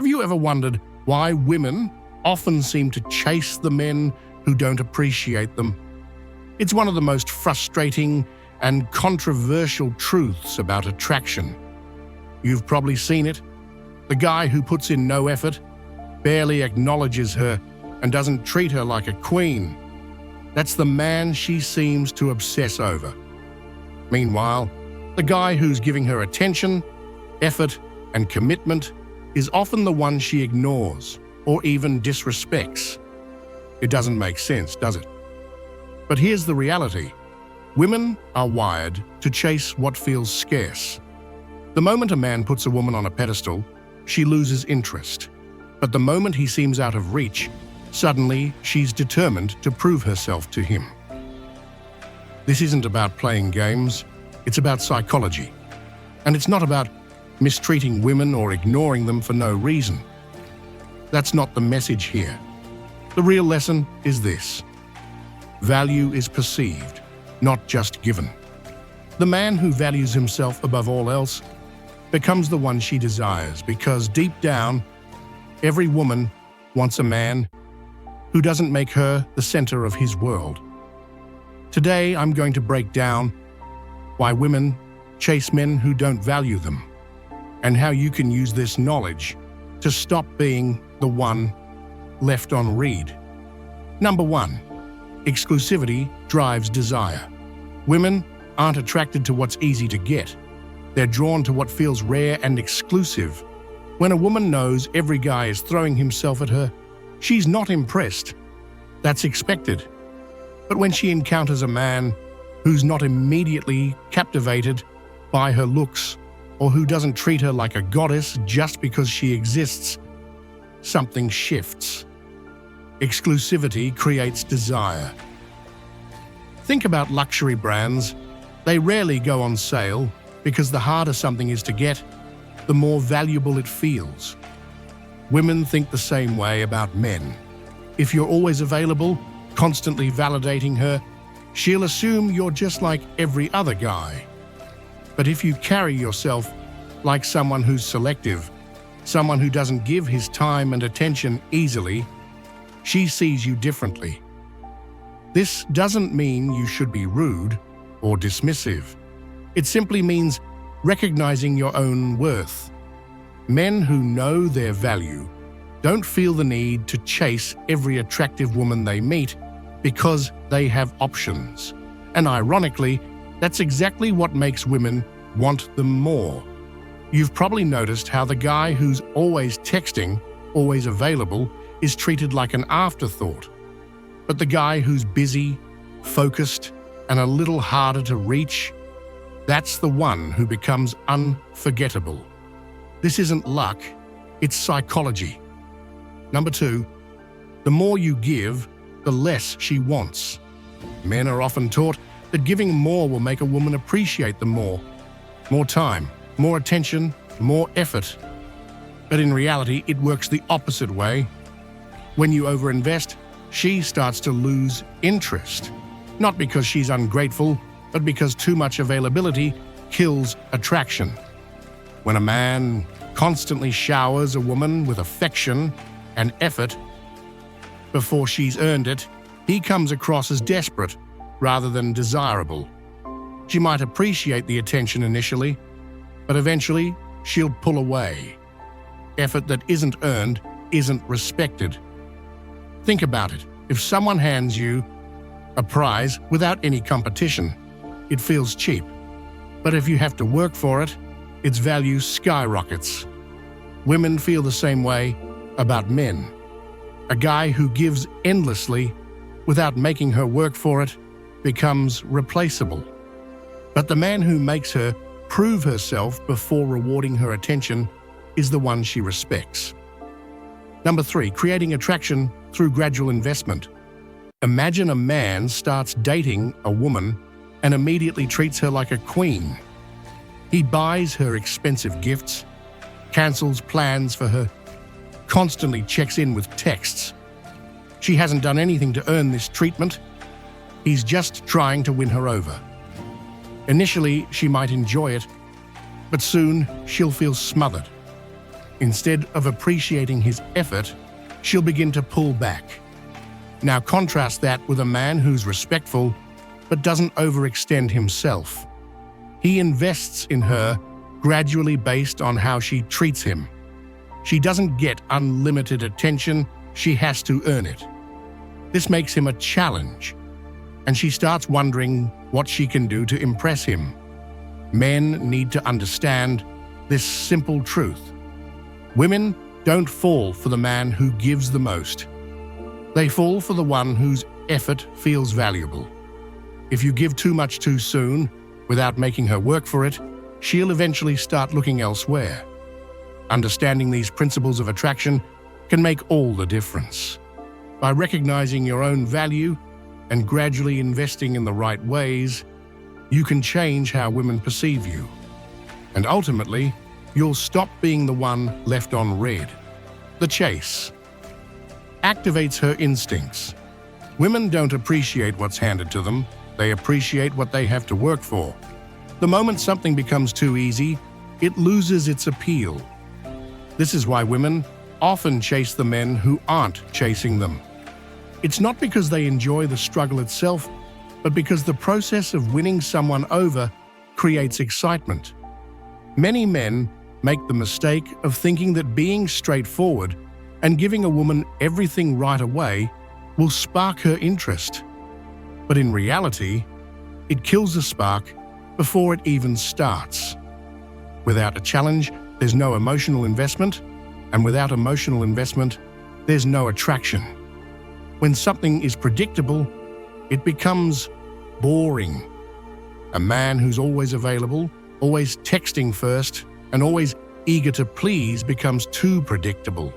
Have you ever wondered why women often seem to chase the men who don't appreciate them? It's one of the most frustrating and controversial truths about attraction. You've probably seen it. The guy who puts in no effort, barely acknowledges her, and doesn't treat her like a queen. That's the man she seems to obsess over. Meanwhile, the guy who's giving her attention, effort, and commitment is often the one she ignores or even disrespects. It doesn't make sense, does it? But here's the reality. Women are wired to chase what feels scarce. The moment a man puts a woman on a pedestal, she loses interest. But the moment he seems out of reach, suddenly she's determined to prove herself to him. This isn't about playing games, it's about psychology. And it's not about mistreating women or ignoring them for no reason. That's not the message here. The real lesson is this: value is perceived, not just given. The man who values himself above all else becomes the one she desires, because deep down, every woman wants a man who doesn't make her the center of his world. Today, I'm going to break down why women chase men who don't value them, and how you can use this knowledge to stop being the one left on read. Number 1, exclusivity drives desire. Women aren't attracted to what's easy to get. They're drawn to what feels rare and exclusive. When a woman knows every guy is throwing himself at her, she's not impressed. That's expected. But when she encounters a man who's not immediately captivated by her looks, or who doesn't treat her like a goddess just because she exists, something shifts. Exclusivity creates desire. Think about luxury brands. They rarely go on sale because the harder something is to get, the more valuable it feels. Women think the same way about men. If you're always available, constantly validating her, she'll assume you're just like every other guy. But if you carry yourself like someone who's selective, someone who doesn't give his time and attention easily, she sees you differently. This doesn't mean you should be rude or dismissive. It simply means recognizing your own worth. Men who know their value don't feel the need to chase every attractive woman they meet because they have options. And ironically, that's exactly what makes women want them more. You've probably noticed how the guy who's always texting, always available, is treated like an afterthought. But the guy who's busy, focused, and a little harder to reach, that's the one who becomes unforgettable. This isn't luck, it's psychology. Number 2, the more you give, the less she wants. Men are often taught that giving more will make a woman appreciate them more. More time, more attention, more effort. But in reality, it works the opposite way. When you overinvest, she starts to lose interest. Not because she's ungrateful, but because too much availability kills attraction. When a man constantly showers a woman with affection and effort before she's earned it, he comes across as desperate rather than desirable. She might appreciate the attention initially, but eventually she'll pull away. Effort that isn't earned isn't respected. Think about it. If someone hands you a prize without any competition, it feels cheap. But if you have to work for it, its value skyrockets. Women feel the same way about men. A guy who gives endlessly without making her work for it becomes replaceable. But the man who makes her prove herself before rewarding her attention is the one she respects. Number 3, creating attraction through gradual investment. Imagine a man starts dating a woman and immediately treats her like a queen. He buys her expensive gifts, cancels plans for her, constantly checks in with texts. She hasn't done anything to earn this treatment. He's just trying to win her over. Initially, she might enjoy it, but soon she'll feel smothered. Instead of appreciating his effort, she'll begin to pull back. Now contrast that with a man who's respectful but doesn't overextend himself. He invests in her gradually based on how she treats him. She doesn't get unlimited attention, she has to earn it. This makes him a challenge, and she starts wondering what she can do to impress him. Men need to understand this simple truth. Women don't fall for the man who gives the most. They fall for the one whose effort feels valuable. If you give too much too soon, without making her work for it, she'll eventually start looking elsewhere. Understanding these principles of attraction can make all the difference. By recognizing your own value and gradually investing in the right ways, you can change how women perceive you. And ultimately, you'll stop being the one left on red. The chase activates her instincts. Women don't appreciate what's handed to them, they appreciate what they have to work for. The moment something becomes too easy, it loses its appeal. This is why women often chase the men who aren't chasing them. It's not because they enjoy the struggle itself, but because the process of winning someone over creates excitement. Many men make the mistake of thinking that being straightforward and giving a woman everything right away will spark her interest. But in reality, it kills the spark before it even starts. Without a challenge, there's no emotional investment, and without emotional investment, there's no attraction. When something is predictable, it becomes boring. A man who's always available, always texting first, and always eager to please becomes too predictable.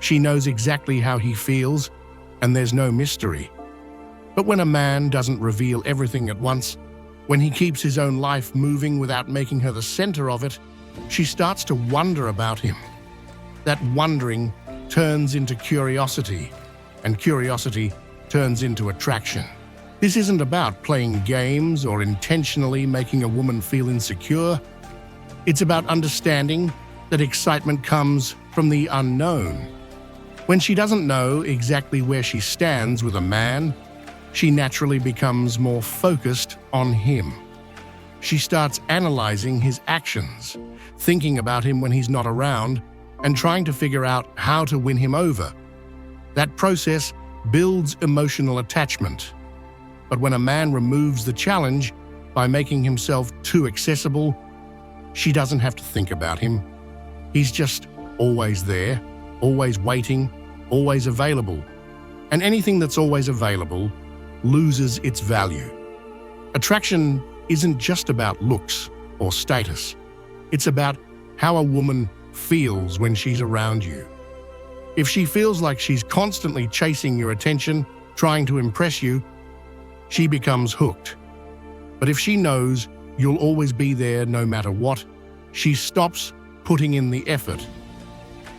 She knows exactly how he feels, and there's no mystery. But when a man doesn't reveal everything at once, when he keeps his own life moving without making her the center of it, she starts to wonder about him. That wondering turns into curiosity, and curiosity turns into attraction. This isn't about playing games or intentionally making a woman feel insecure. It's about understanding that excitement comes from the unknown. When she doesn't know exactly where she stands with a man, she naturally becomes more focused on him. She starts analyzing his actions, thinking about him when he's not around, and trying to figure out how to win him over. That process builds emotional attachment. But when a man removes the challenge by making himself too accessible, she doesn't have to think about him. He's just always there, always waiting, always available. And anything that's always available loses its value. Attraction isn't just about looks or status. It's about how a woman feels when she's around you. If she feels like she's constantly chasing your attention, trying to impress you, she becomes hooked. But if she knows you'll always be there no matter what, she stops putting in the effort.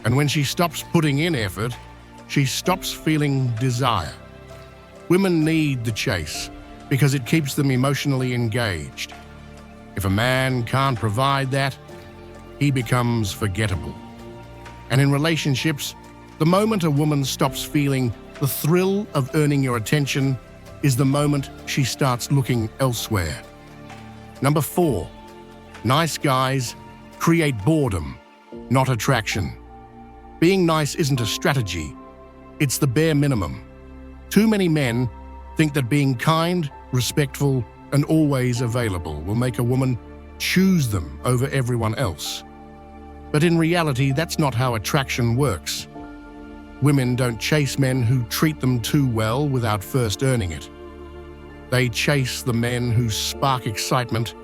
And when she stops putting in effort, she stops feeling desire. Women need the chase because it keeps them emotionally engaged. If a man can't provide that, he becomes forgettable. And in relationships, the moment a woman stops feeling the thrill of earning your attention is the moment she starts looking elsewhere. Number 4, nice guys create boredom, not attraction. Being nice isn't a strategy, it's the bare minimum. Too many men think that being kind, respectful, and always available will make a woman choose them over everyone else. But in reality, that's not how attraction works. Women don't chase men who treat them too well without first earning it. They chase the men who spark excitement,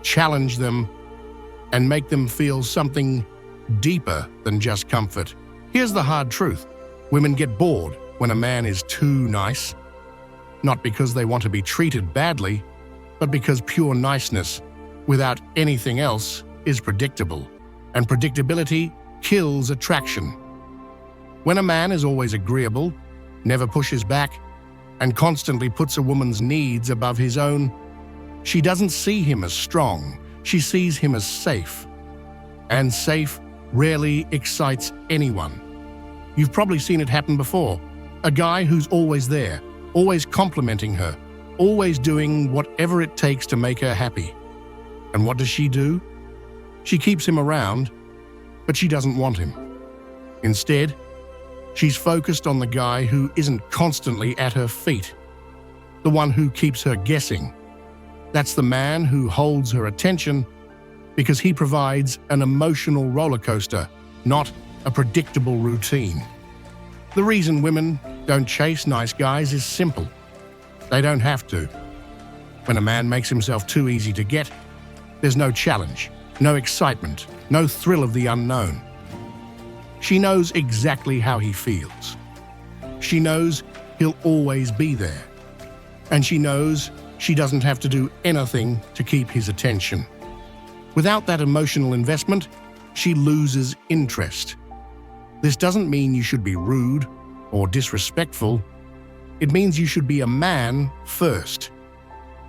challenge them, and make them feel something deeper than just comfort. Here's the hard truth. Women get bored when a man is too nice, not because they want to be treated badly, but because pure niceness, without anything else, is predictable, and predictability kills attraction. When a man is always agreeable, never pushes back, and constantly puts a woman's needs above his own, she doesn't see him as strong, she sees him as safe. And safe rarely excites anyone. You've probably seen it happen before. A guy who's always there, always complimenting her, always doing whatever it takes to make her happy. And what does she do? She keeps him around, but she doesn't want him. Instead, she's focused on the guy who isn't constantly at her feet, the one who keeps her guessing. That's the man who holds her attention because he provides an emotional roller coaster, not a predictable routine. The reason women don't chase nice guys is simple. They don't have to. When a man makes himself too easy to get, there's no challenge, no excitement, no thrill of the unknown. She knows exactly how he feels. She knows he'll always be there. And she knows she doesn't have to do anything to keep his attention. Without that emotional investment, she loses interest. This doesn't mean you should be rude or disrespectful. It means you should be a man first,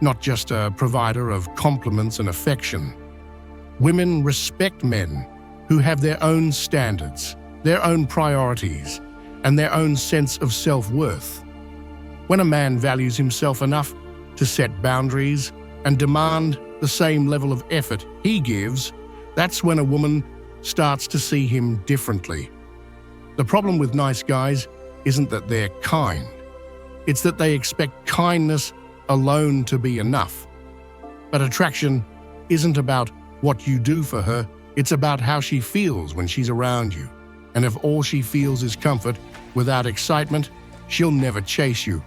not just a provider of compliments and affection. Women respect men who have their own standards, their own priorities, and their own sense of self-worth. When a man values himself enough to set boundaries and demand the same level of effort he gives, that's when a woman starts to see him differently. The problem with nice guys isn't that they're kind. It's that they expect kindness alone to be enough. But attraction isn't about what you do for her, it's about how she feels when she's around you. And if all she feels is comfort, without excitement, she'll never chase you.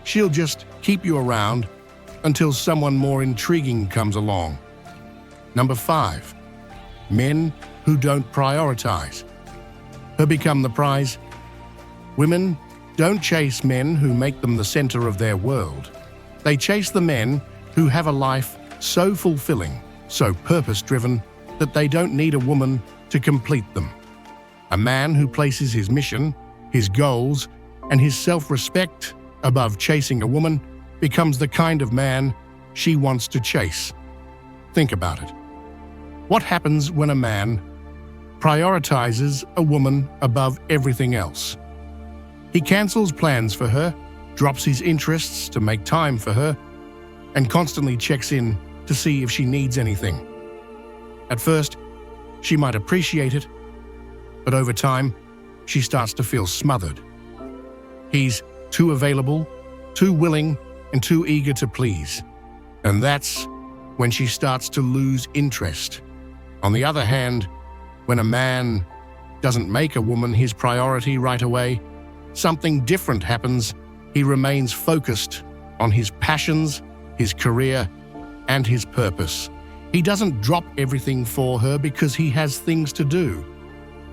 She'll just keep you around until someone more intriguing comes along. Number 5, men who don't prioritize. Who become the prize? Women don't chase men who make them the center of their world. They chase the men who have a life so fulfilling, so purpose-driven, that they don't need a woman to complete them. A man who places his mission, his goals, and his self-respect above chasing a woman becomes the kind of man she wants to chase. Think about it. What happens when a man prioritizes a woman above everything else? He cancels plans for her, drops his interests to make time for her, and constantly checks in to see if she needs anything. At first, she might appreciate it, but over time, she starts to feel smothered. He's too available, too willing, and too eager to please. And that's when she starts to lose interest. On the other hand, when a man doesn't make a woman his priority right away, something different happens. He remains focused on his passions, his career, and his purpose. He doesn't drop everything for her because he has things to do.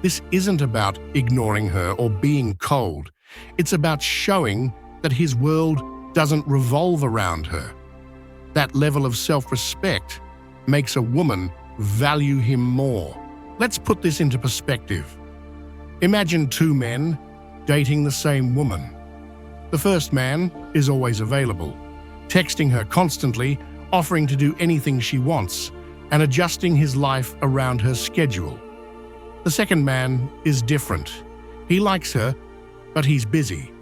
This isn't about ignoring her or being cold. It's about showing that his world doesn't revolve around her. That level of self-respect makes a woman value him more. Let's put this into perspective. Imagine 2 men dating the same woman. The first man is always available, texting her constantly, offering to do anything she wants, and adjusting his life around her schedule. The second man is different. He likes her, but he's busy.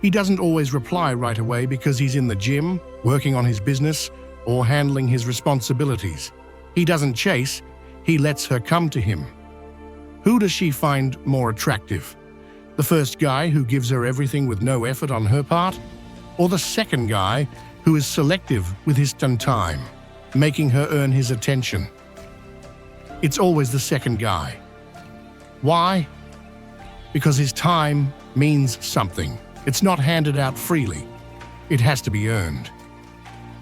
He doesn't always reply right away because he's in the gym, working on his business, or handling his responsibilities. He doesn't chase, he lets her come to him. Who does she find more attractive? The first guy who gives her everything with no effort on her part? Or the second guy who is selective with his time, making her earn his attention? It's always the second guy. Why? Because his time means something. It's not handed out freely. It has to be earned.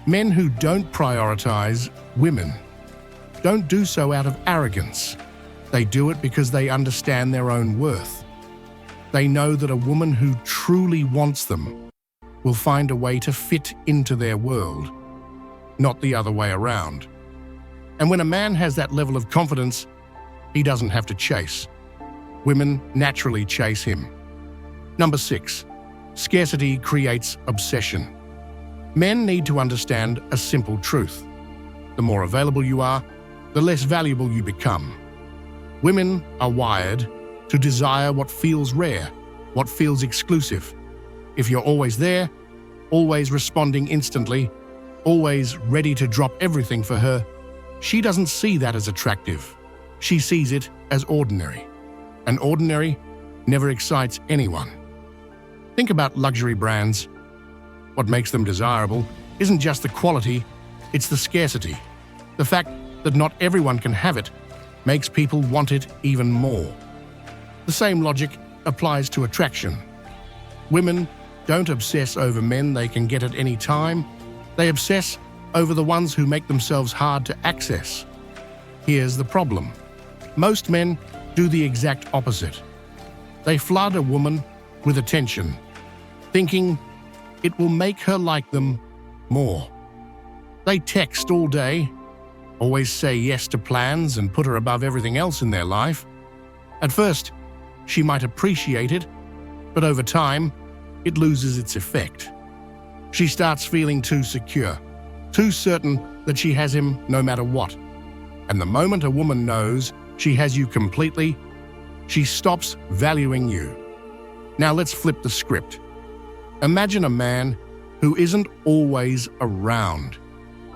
Men who don't prioritize women don't do so out of arrogance. They do it because they understand their own worth. They know that a woman who truly wants them will find a way to fit into their world, not the other way around. And when a man has that level of confidence, he doesn't have to chase. Women naturally chase him. Number 6, scarcity creates obsession. Men need to understand a simple truth. The more available you are, the less valuable you become. Women are wired to desire what feels rare, what feels exclusive. If you're always there, always responding instantly, always ready to drop everything for her, she doesn't see that as attractive. She sees it as ordinary. And ordinary never excites anyone. Think about luxury brands. What makes them desirable isn't just the quality, it's the scarcity. The fact that not everyone can have it makes people want it even more. The same logic applies to attraction. Women don't obsess over men they can get at any time. They obsess over the ones who make themselves hard to access. Here's the problem. Most men do the exact opposite. They flood a woman with attention, thinking it will make her like them more. They text all day, always say yes to plans and put her above everything else in their life. At first, she might appreciate it, but over time, it loses its effect. She starts feeling too secure, too certain that she has him no matter what. And the moment a woman knows she has you completely, she stops valuing you. Now let's flip the script. Imagine a man who isn't always around.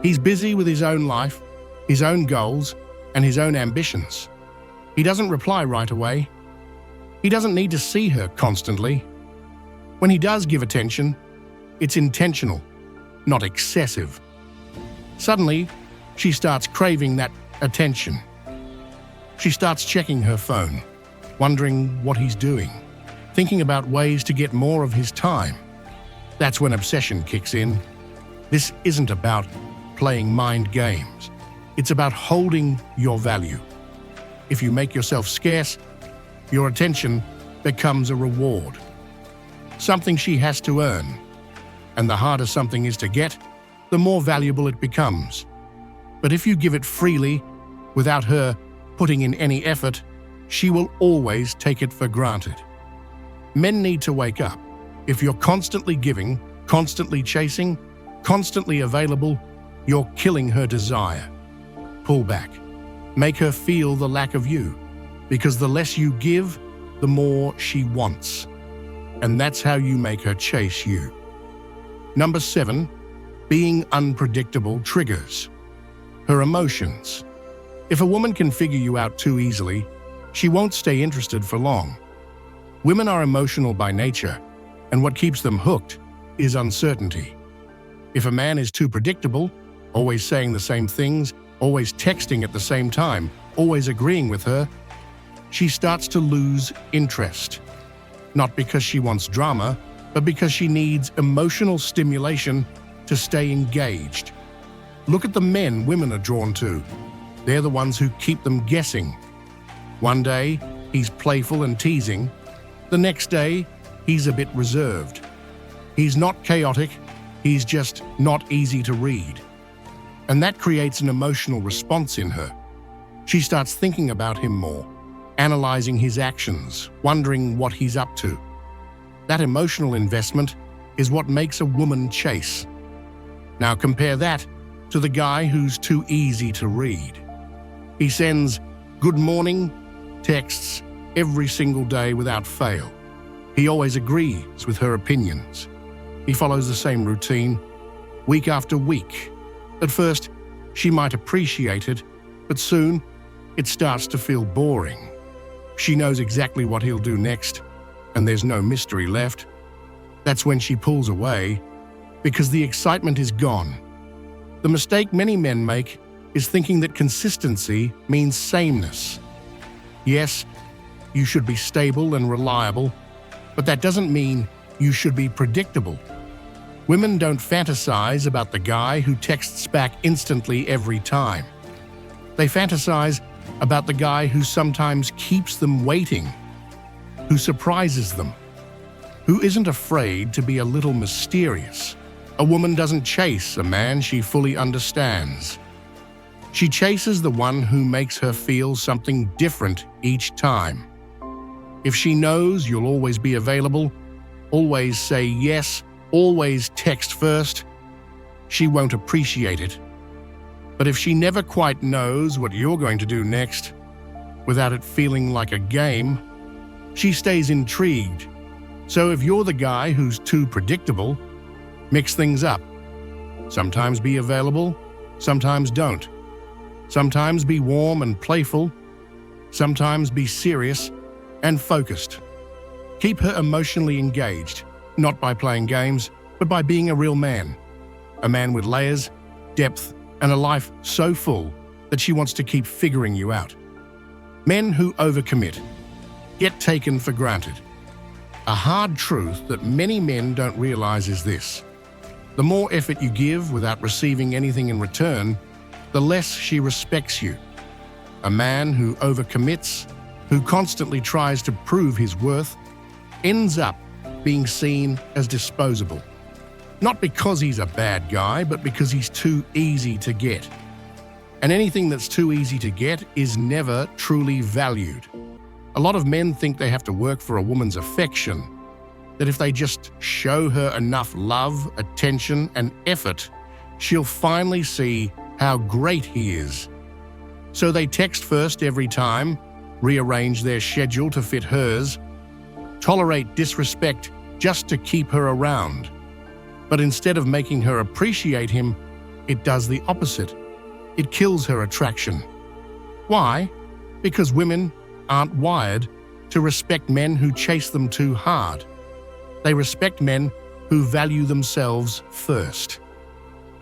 He's busy with his own life, his own goals, and his own ambitions. He doesn't reply right away. He doesn't need to see her constantly. When he does give attention, it's intentional, not excessive. Suddenly, she starts craving that attention. She starts checking her phone, wondering what he's doing, thinking about ways to get more of his time. That's when obsession kicks in. This isn't about playing mind games. It's about holding your value. If you make yourself scarce, your attention becomes a reward, something she has to earn. And the harder something is to get, the more valuable it becomes. But if you give it freely, without her putting in any effort, she will always take it for granted. Men need to wake up. If you're constantly giving, constantly chasing, constantly available, you're killing her desire. Pull back. Make her feel the lack of you, because the less you give, the more she wants. And that's how you make her chase you. Number 7, being unpredictable triggers her emotions. If a woman can figure you out too easily, she won't stay interested for long. Women are emotional by nature, and what keeps them hooked is uncertainty. If a man is too predictable, always saying the same things, always texting at the same time, always agreeing with her, she starts to lose interest. Not because she wants drama, but because she needs emotional stimulation to stay engaged. Look at the men women are drawn to. They're the ones who keep them guessing. One day, he's playful and teasing. The next day, he's a bit reserved. He's not chaotic, he's just not easy to read. And that creates an emotional response in her. She starts thinking about him more, analyzing his actions, wondering what he's up to. That emotional investment is what makes a woman chase. Now compare that to the guy who's too easy to read. He sends good morning texts every single day without fail. He always agrees with her opinions. He follows the same routine, week after week. At first, she might appreciate it, but soon it starts to feel boring. She knows exactly what he'll do next, and there's no mystery left. That's when she pulls away, because the excitement is gone. The mistake many men make is thinking that consistency means sameness. Yes, you should be stable and reliable, but that doesn't mean you should be predictable. Women don't fantasize about the guy who texts back instantly every time. They fantasize about the guy who sometimes keeps them waiting, who surprises them, who isn't afraid to be a little mysterious. A woman doesn't chase a man she fully understands. She chases the one who makes her feel something different each time. If she knows you'll always be available, always say yes, always text first, she won't appreciate it. But if she never quite knows what you're going to do next, without it feeling like a game. She stays intrigued. So if you're the guy who's too predictable, mix things up. Sometimes be available, sometimes don't. Sometimes be warm and playful, sometimes be serious and focused. Keep her emotionally engaged, not by playing games, but by being a real man. A man with layers, depth, and a life so full that she wants to keep figuring you out. Men who overcommit get taken for granted. A hard truth that many men don't realize is this: the more effort you give without receiving anything in return, the less she respects you. A man who overcommits, who constantly tries to prove his worth, ends up being seen as disposable. Not because he's a bad guy, but because he's too easy to get. And anything that's too easy to get is never truly valued. A lot of men think they have to work for a woman's affection, that if they just show her enough love, attention, and effort, she'll finally see how great he is. So they text first every time, rearrange their schedule to fit hers, tolerate disrespect just to keep her around. But instead of making her appreciate him, it does the opposite. It kills her attraction. Why? Because women aren't wired to respect men who chase them too hard. They respect men who value themselves first.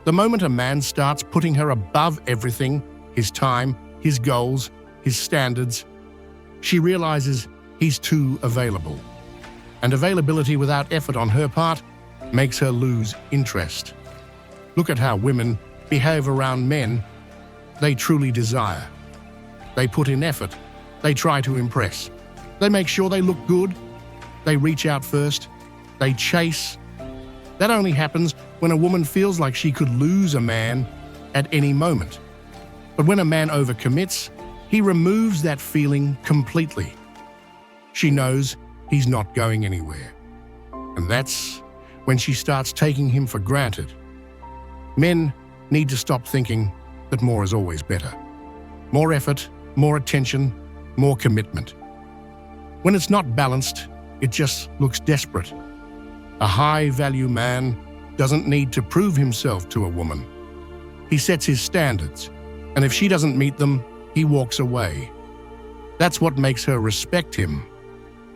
The moment a man starts putting her above everything, his time, his goals, his standards, she realizes he's too available. And availability without effort on her part makes her lose interest. Look at how women behave around men they truly desire. They put in effort. They try to impress. They make sure they look good. They reach out first. They chase. That only happens when a woman feels like she could lose a man at any moment. But when a man overcommits, he removes that feeling completely. She knows he's not going anywhere. And that's when she starts taking him for granted. Men need to stop thinking that more is always better. More effort, more attention, more commitment. When it's not balanced, it just looks desperate. A high-value man doesn't need to prove himself to a woman. He sets his standards, and if she doesn't meet them, he walks away. That's what makes her respect him.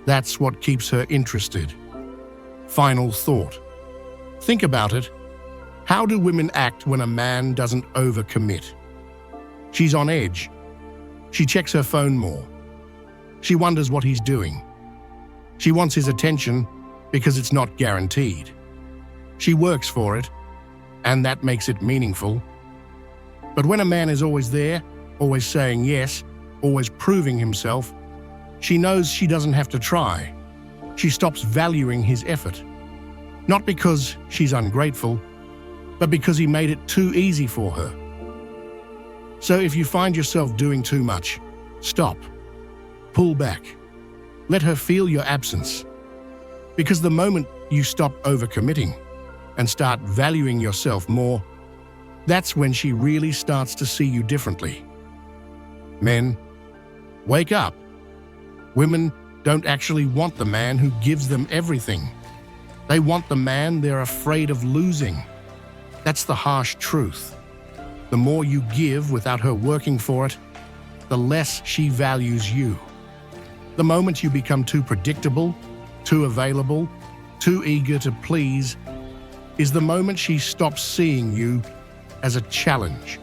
That's what keeps her interested. Final thought. Think about it. How do women act when a man doesn't overcommit? She's on edge. She checks her phone more. She wonders what he's doing. She wants his attention because it's not guaranteed. She works for it, and that makes it meaningful. But when a man is always there, always saying yes, always proving himself, she knows she doesn't have to try. She stops valuing his effort. Not because she's ungrateful, but because he made it too easy for her. So if you find yourself doing too much, stop. Pull back. Let her feel your absence. Because the moment you stop overcommitting and start valuing yourself more, that's when she really starts to see you differently. Men, wake up. Women don't actually want the man who gives them everything. They want the man they're afraid of losing. That's the harsh truth. The more you give without her working for it, the less she values you. The moment you become too predictable, too available, too eager to please, is the moment she stops seeing you as a challenge.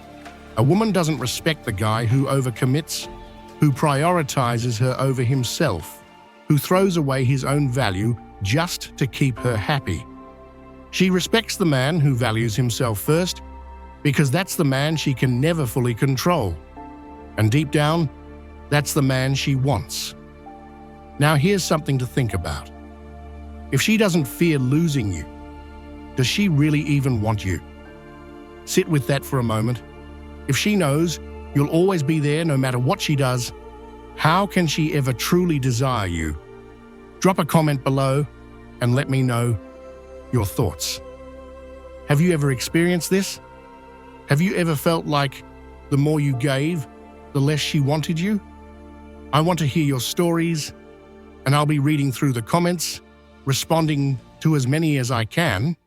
A woman doesn't respect the guy who overcommits, who prioritizes her over himself, who throws away his own value just to keep her happy. She respects the man who values himself first because that's the man she can never fully control. And deep down, that's the man she wants. Now here's something to think about. If she doesn't fear losing you, does she really even want you? Sit with that for a moment. If she knows you'll always be there no matter what she does, how can she ever truly desire you? Drop a comment below and let me know your thoughts. Have you ever experienced this? Have you ever felt like the more you gave, the less she wanted you? I want to hear your stories, and I'll be reading through the comments, responding to as many as I can.